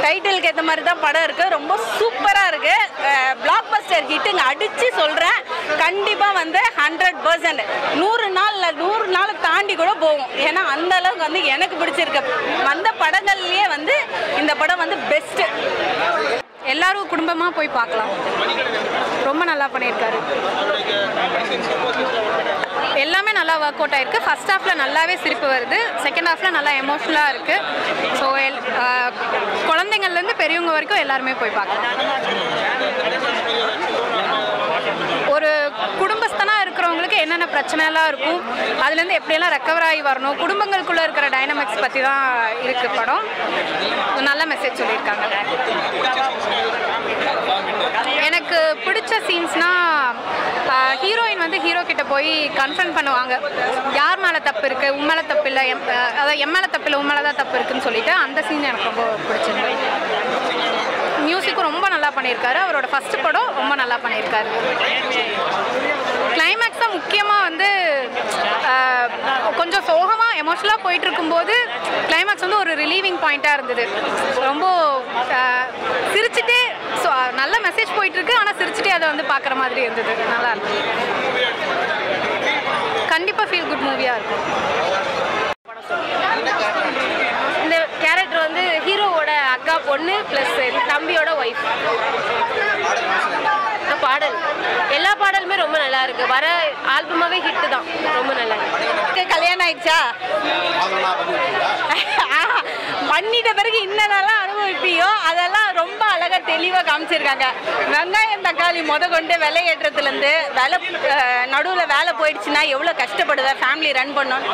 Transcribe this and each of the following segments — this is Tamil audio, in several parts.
டைட்டிலுக்கு ஏற்ற மாதிரி தான் படம் இருக்குது. ரொம்ப சூப்பராக இருக்குது. பிளாக் பஸ்டர் ஹிட்டுங்க அடித்து சொல்கிறேன். கண்டிப்பாக வந்து 100% 100 நாள் தாண்டி கூட போகும். ஏன்னா அந்த அளவுக்கு வந்து எனக்கு பிடிச்சிருக்கு. வந்த படங்கள்லேயே வந்து இந்த படம் வந்து பெஸ்ட்டு. எல்லாரும் குடும்பமாக போய் பார்க்கலாம். ரொம்ப நல்லா பண்ணியிருக்காரு. எல்லாமே நல்லா ஒர்க் அவுட் ஆகிருக்கு. ஃபர்ஸ்ட் ஹாஃபில் நல்லாவே சிரிப்பு வருது, செகண்ட் ஹாஃபில் நல்லா எமோஷ்னலாக இருக்குது. ஸோ குழந்தைங்கள்லேருந்து பெரியவங்க வரைக்கும் எல்லாருமே போய் பார்க்கலாம். ஒரு குடும்பஸ்தனாக இருக்கிறவங்களுக்கு என்னென்ன பிரச்சனைலாம் இருக்கும், அதுலேருந்து எப்படியெல்லாம் ரெக்கவர் ஆகி வரணும், குடும்பங்களுக்குள்ளே இருக்கிற டைனமிக்ஸ் பற்றி தான் இருக்குது படம். நல்ல மெசேஜ் சொல்லியிருக்காங்க. எனக்கு பிடிச்ச சீன்ஸ்னால் ஹீரோயின் வந்து ஹீரோ கிட்ட போய் கன்ஃபர்ம் பண்ணுவாங்க, யார் மேலே தப்பு இருக்குது, உன் மேலே தப்பு இல்லை, அதாவது என் மேலே தப்பு இல்லை, உன் மேலே தான் தப்பு இருக்குதுன்னு சொல்லிட்டு அந்த சீன் எனக்கு ரொம்ப பிடிச்சிருக்கு. மியூசிக்கும் ரொம்ப நல்லா பண்ணியிருக்காரு. அவரோட ஃபஸ்ட்டு படம் ரொம்ப நல்லா பண்ணியிருக்காரு. கிளைமேக்ஸ் தான் முக்கியமாக வந்து கொஞ்சம் சோகமாக எமோஷனலாக போயிட்டு இருக்கும்போது கிளைமேக்ஸ் வந்து ஒரு ரிலீவிங் பாயிண்ட்டாக இருந்தது. ரொம்ப சிரிச்சுட்டே நல்ல மெசேஜ் போயிட்டுருக்கு, ஆனால் சிரிச்சுட்டே அதை வந்து பார்க்குற மாதிரி இருந்தது. நல்லா இருந்தது. கண்டிப்பாக ஃபீல் குட் மூவியாக இருக்கும். இந்த கேரக்டர் வந்து ஹீரோவோட அக்கா பொண்ணு ப்ளஸ் தம்பியோட ஒய்ஃப். பாடல் எல்லா பாடலுமே ரொம்ப நல்லா இருக்கு. வர ஆல்பமாவே ஹிட் தான். ரொம்ப நல்லா இருக்கு. கல்யாணம் ஆயிடுச்சா? பண்ணிட்ட பிறகு என்னென்னலாம் அனுபவிப்பியோ அதெல்லாம் ரொம்ப அழகாக தெளிவாக காமிச்சிருக்காங்க. வெங்காயம் தக்காளி கொண்டு விலை ஏற்றத்துலேருந்து நடுவில் வேலை போயிடுச்சுன்னா எவ்வளோ கஷ்டப்படுவேன் ஃபேமிலி ரன் பண்ணோம்,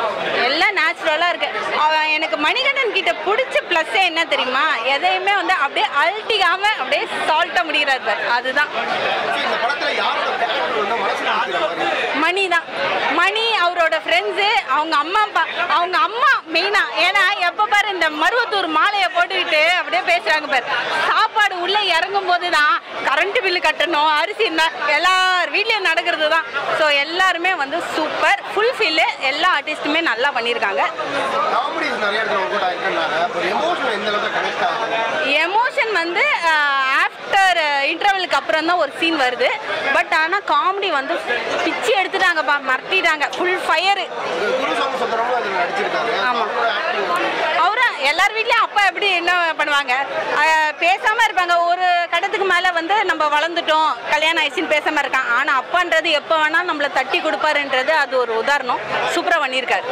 எல்லாம் நேச்சுரலாக இருக்குது. எனக்கு மணிகண்டன் கிட்ட பிடிச்ச ப்ளஸ்ஸே என்ன தெரியுமா, எதையுமே வந்து அப்படியே அழட்டிக்காமல் அப்படியே சால்ட்டாக முடிகிறார் பார், அதுதான். மணி தான். மணி அவரோட ஃப்ரெண்ட்ஸு, அவங்க அம்மா மெயினாக. ஏன்னா எப்போ பாரு இந்த மருவத்தூர் மாலையை போட்டுக்கிட்டு அப்படியே பேசுகிறாங்க பாரு. சாப்பாடு உள்ளே இறங்கும் போது தான் கரண்ட் பில்லு கட்டணும், அரிசி எல்லார் வீட்லேயும் நடக்கிறது தான். ஸோ எல்லாருமே வந்து சூப்பர் ஃபுல்ஃபில்லு. எல்லா ஆர்டிஸ்ட்டுமே நல்லா பண்ணியிருக்காங்க. எமோஷன் வந்து ஆஃப்டர் இன்டர்வலுக்கு அப்புறம் தான் ஒரு சீன் வருது. பட் ஆனால் காமெடி வந்து பிச்சு எடுத்துட்டாங்கப்பா, மறட்டிட்டாங்க. Full fire. ஆமாம், அவரும் எல்லார் வீட்லேயும் அப்பா எப்படி என்ன பண்ணுவாங்க, பேசாமல் இருப்பாங்க. ஒரு கட்டத்துக்கு மேலே வந்து நம்ம வளர்ந்துட்டோம், கல்யாணம் ஆயிடுச்சுன்னு பேசாமல் இருக்கான். ஆனால் அப்பான்றது எப்போ வேணால் நம்மளை தட்டி கொடுப்பாருன்றது அது ஒரு உதாரணம். சூப்பராக பண்ணியிருக்காரு.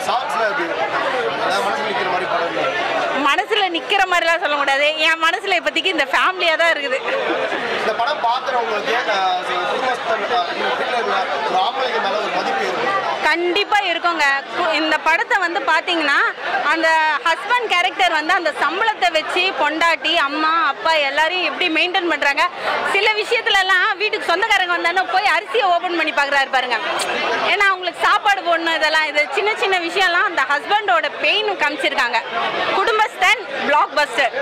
மனசில் நிற்கிற மாதிரிலாம் சொல்ல முடியாது. என் மனசில் இப்போதைக்கு இந்த ஃபேமிலியாக தான் இருக்குது. இந்த படம் பார்க்குறவங்களுக்கு கண்டிப்பாக இருக்குங்க. இந்த படத்தை வந்து பார்த்தீங்கன்னா அந்த ஹஸ்பண்ட் கேரக்டர் வந்து அந்த சம்பளத்தை வச்சு பொண்டாட்டி அம்மா அப்பா எல்லாரையும் எப்படி மெயின்டைன் பண்ணுறாங்க. சில விஷயத்துலலாம் வீட்டுக்கு சொந்தக்காரங்க வந்தாலும் போய் அரிசியை ஓப்பன் பண்ணி பார்க்குறாரு பாருங்க. ஏன்னா அவங்களுக்கு சாப்பாடு போடணும். இதெல்லாம் இது சின்ன சின்ன விஷயம்லாம் அந்த ஹஸ்பண்டோட பெயின் காமிச்சிருக்காங்க. குடும்பஸ்தன் பிளாக் பஸ்டர்.